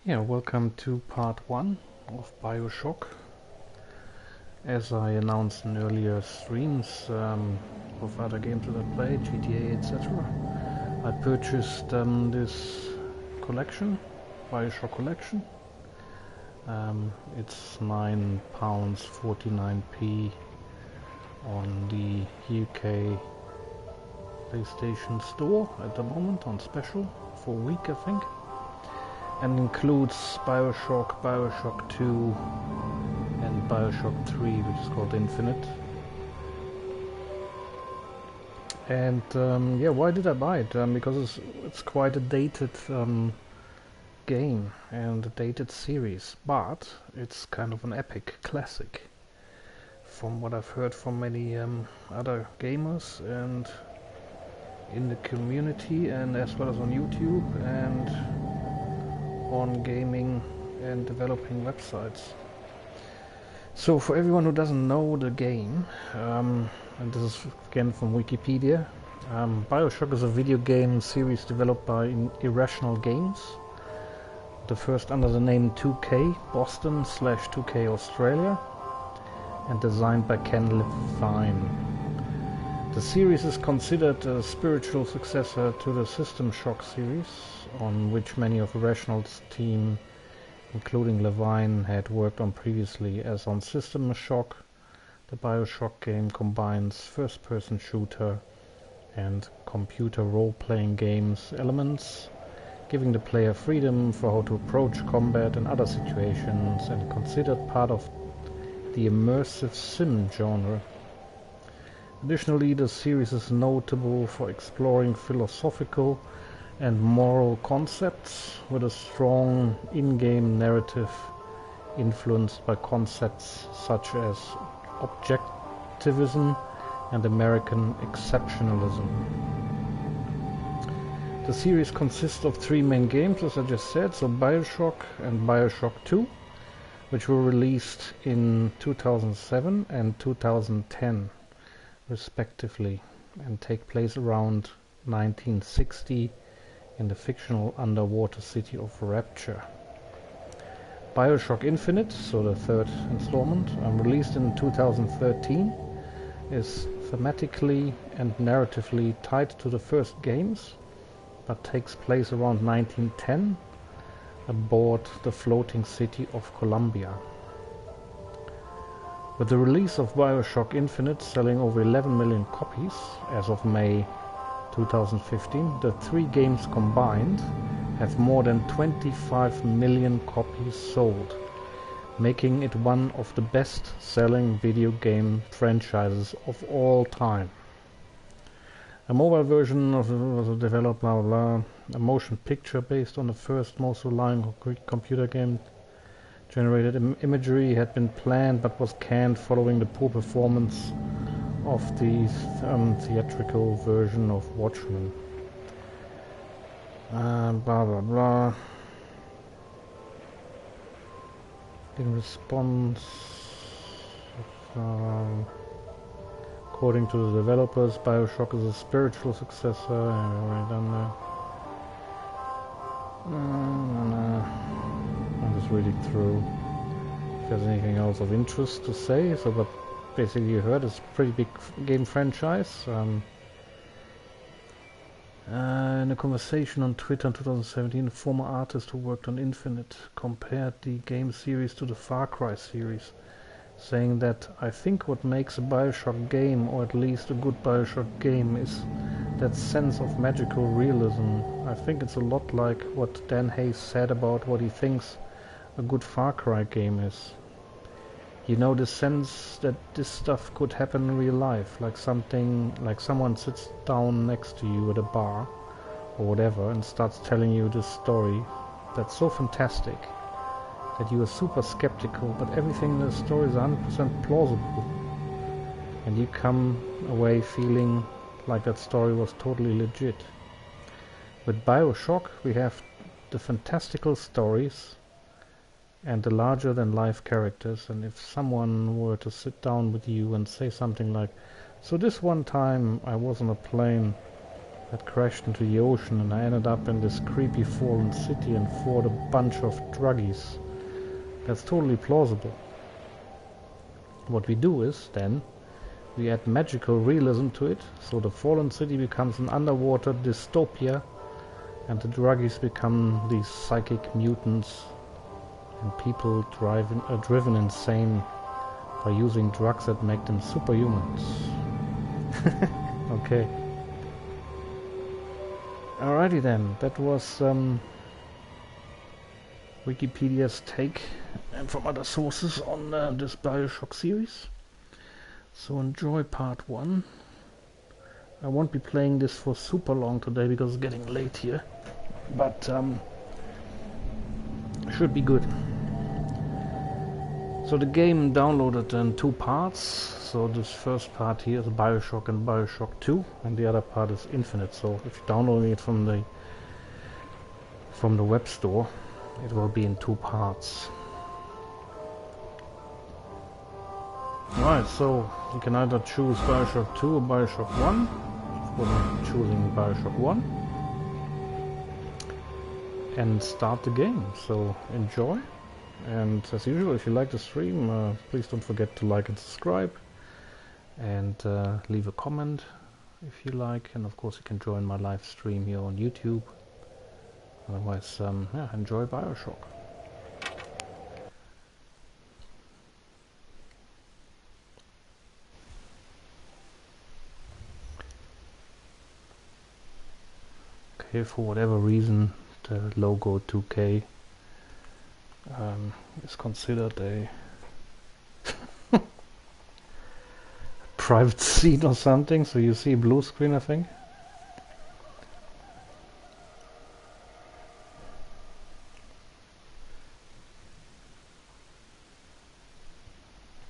Yeah, welcome to part 1 of BioShock. As I announced in earlier streams of other games that I played, GTA, etc., I purchased this collection, BioShock collection. It's £9.49 on the UK PlayStation Store at the moment, on special, for a week I think. And includes BioShock, BioShock 2 and BioShock 3, which is called Infinite. And yeah, why did I buy it? Because it's quite a dated game and a dated series, but it's kind of an epic classic from what I've heard from many other gamers and in the community, and as well as on YouTube and on gaming and developing websites. So for everyone who doesn't know the game, and this is again from Wikipedia, BioShock is a video game series developed by Irrational Games, the first under the name 2K Boston / 2K Australia, and designed by Ken Levine. The series is considered a spiritual successor to the System Shock series, on which many of Irrational's team, including Levine, had worked on previously. As on System Shock, the BioShock game combines first-person shooter and computer role-playing games elements, giving the player freedom for how to approach combat and other situations, and considered part of the immersive sim genre. Additionally, the series is notable for exploring philosophical and moral concepts with a strong in-game narrative influenced by concepts such as objectivism and American exceptionalism. The series consists of 3 main games, as I just said, so BioShock and BioShock 2, which were released in 2007 and 2010 respectively, and take place around 1960 in the fictional underwater city of Rapture. BioShock Infinite, so the 3rd installment, released in 2013, is thematically and narratively tied to the first games, but takes place around 1910 aboard the floating city of Columbia. With the release of BioShock Infinite selling over 11 million copies as of May 2015, the 3 games combined have more than 25 million copies sold, making it one of the best-selling video game franchises of all time. A mobile version was developed, blah blah blah. A motion picture based on the first most reliable computer game generated imagery had been planned but was canned following the poor performance of the theatrical version of Watchmen. Blah blah blah. In response, according to the developers, BioShock is a spiritual successor. I've already done that. I'm just reading through if there's anything else of interest to say. So, but basically you heard it's a pretty big game franchise. In a conversation on Twitter in 2017, a former artist who worked on Infinite compared the game series to the FARCRY series, saying that I think what makes a BioShock game, or at least a good BioShock game, is that sense of magical realism. I think it's a lot like what Dan Hayes said about what he thinks a good Far Cry game is. You know, the sense that this stuff could happen in real life, like someone sits down next to you at a bar or whatever and starts telling you this story that's so fantastic that you are super skeptical, but everything in the story is 100% plausible, and you come away feeling like that story was totally legit. With BioShock we have the fantastical stories and the larger-than-life characters, and if someone were to sit down with you and say something like, so this one time I was on a plane that crashed into the ocean, and I ended up in this creepy fallen city and fought a bunch of druggies. That's totally plausible. What we do is then we add magical realism to it, so the fallen city becomes an underwater dystopia and the druggies become these psychic mutants and people driven insane by using drugs that make them superhumans. Okay. Alrighty then, that was Wikipedia's take and from other sources on this BioShock series. So enjoy part 1. I won't be playing this for super long today because it's getting late here, but should be good. So the game downloaded in 2 parts. So this first part here is BioShock and BioShock 2, and the other part is Infinite. So if you're downloading it from the web store, it will be in 2 parts. Right, so you can either choose BioShock 2 or BioShock 1. Of course I'm choosing BioShock 1. And start the game, so enjoy. And as usual, if you like the stream, please don't forget to like and subscribe. And leave a comment if you like. And of course you can join my live stream here on YouTube. Otherwise, yeah, enjoy BioShock. Okay, for whatever reason, the logo 2K is considered a private scene or something, so you see a blue screen, I think.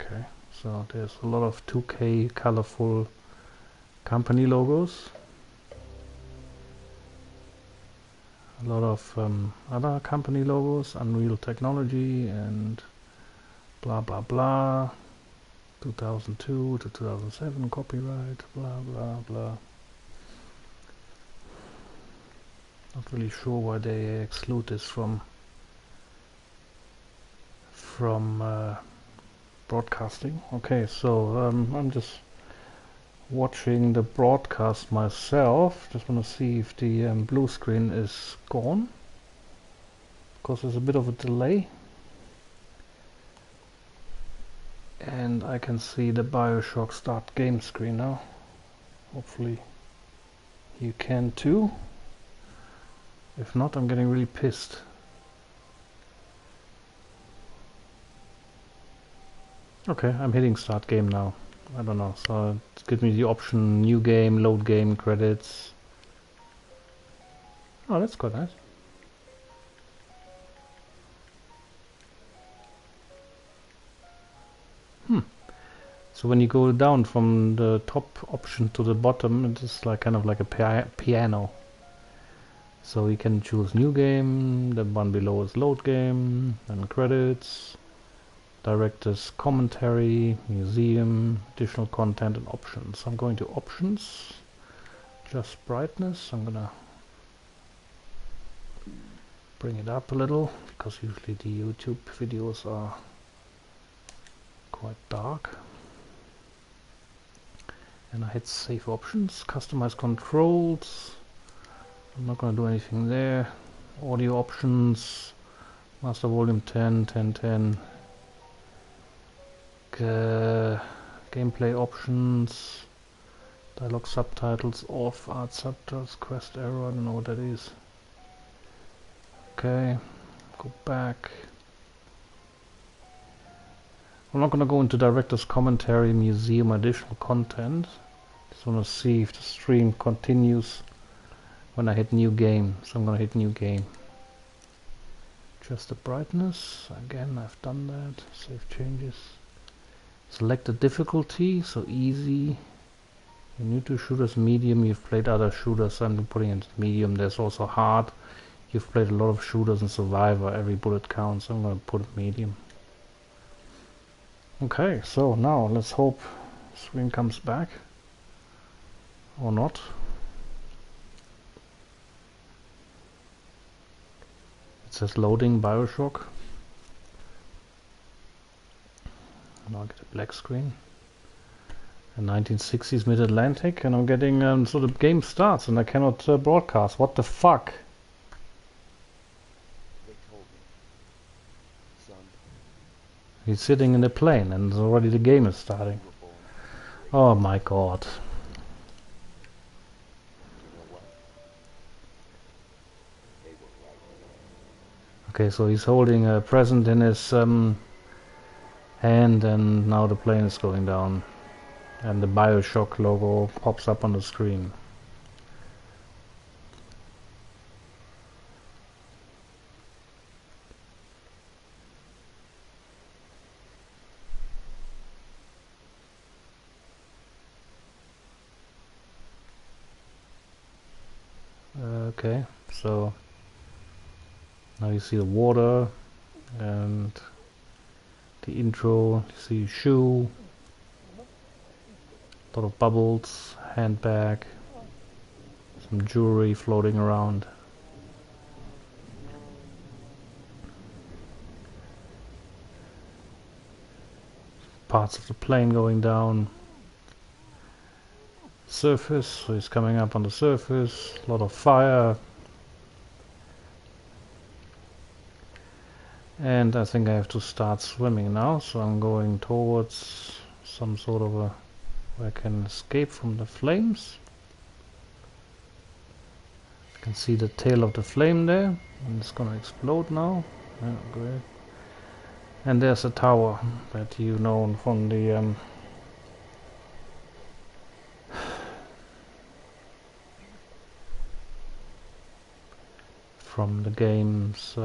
Okay, so there's a lot of 2K colorful company logos. A lot of other company logos, Unreal Technology and blah blah blah, 2002 to 2007 copyright, blah blah blah. Not really sure why they exclude this from broadcasting. Okay, so I'm just watching the broadcast myself. Just want to see if the blue screen is gone, because there's a bit of a delay. And I can see the BioShock start game screen now. Hopefully you can too. If not, I'm getting really pissed. Okay, I'm hitting start game now. I don't know, so it gives me the option new game, load game, credits. Oh, that's quite nice. So when you go down from the top option to the bottom, it is like kind of like a piano. So you can choose new game, the one below is load game, then credits, director's commentary, museum, additional content and options. I'm going to options, just brightness. I'm gonna bring it up a little because usually the YouTube videos are quite dark. And I hit save options, customize controls. I'm not gonna do anything there. Audio options, master volume 10, 10, 10. Gameplay options, dialogue subtitles off, art subtitles, quest error, I don't know what that is. Okay, go back. I'm not gonna go into director's commentary, museum, additional content. Just wanna see if the stream continues when I hit new game. So I'm gonna hit new game. Just the brightness, again I've done that, save changes. Select the difficulty, so easy. You're new to shooters, medium, you've played other shooters, so I'm putting it medium. There's also hard. You've played a lot of shooters and survivor, every bullet counts, so I'm going to put it medium. Okay, so now let's hope the stream comes back. Or not. says loading BioShock. Now I get a black screen. And 1960s Mid-Atlantic, and I'm getting so the game starts and I cannot broadcast. What the fuck? They told me, son, He's sitting in the plane and already the game is starting. you were born. Oh my god. You know what? They were right. Okay, so he's holding a present in his hand, and now the plane is going down. And the BioShock logo pops up on the screen. Okay, so now you see the water and the intro. You see a shoe, a lot of bubbles, handbag, some jewelry floating around. Parts of the plane going down. Surface, so he's coming up on the surface, a lot of fire. And I think I have to start swimming now, so I'm going towards some sort of a where I can escape from the flames. You can see the tail of the flame there, and it's gonna explode now. Yeah, great. And there's a tower that you know from the game's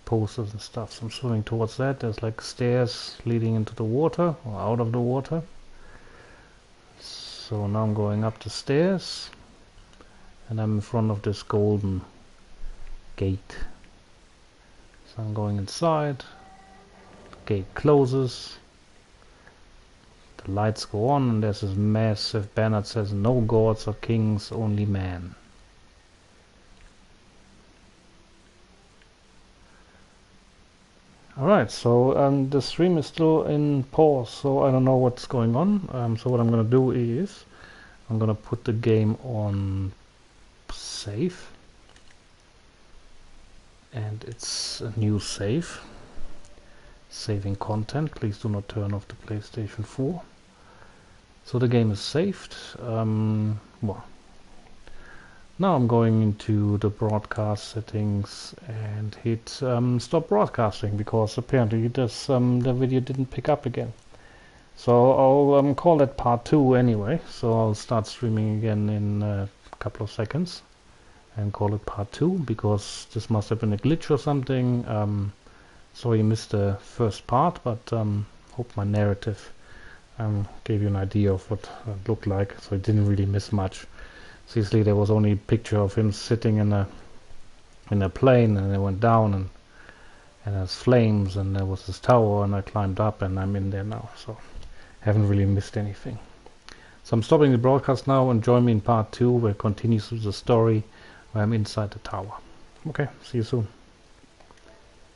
posters and stuff. So I'm swimming towards that. There's like stairs leading into the water or out of the water. So now I'm going up the stairs and I'm in front of this golden gate. So I'm going inside. The gate closes. The lights go on and there's this massive banner that says no gods or kings, only man. Alright, so the stream is still in pause, so I don't know what's going on. So what I'm gonna do is I'm gonna put the game on save, and it's a new save, saving content. Please do not turn off the PlayStation 4. So the game is saved. Well, now I'm going into the broadcast settings and hit stop broadcasting, because apparently this the video didn't pick up again. So I'll call that part 2 anyway. So I'll start streaming again in a couple of seconds and call it part 2, because this must have been a glitch or something. Sorry you missed the first part, but hope my narrative gave you an idea of what it looked like, so it didn't really miss much. Seriously, there was only a picture of him sitting in a plane, and it went down, and there's flames, and there was this tower, and I climbed up, and I'm in there now, so haven't really missed anything. So I'm stopping the broadcast now, and join me in part 2, where it continues with the story, where I'm inside the tower. Okay, see you soon.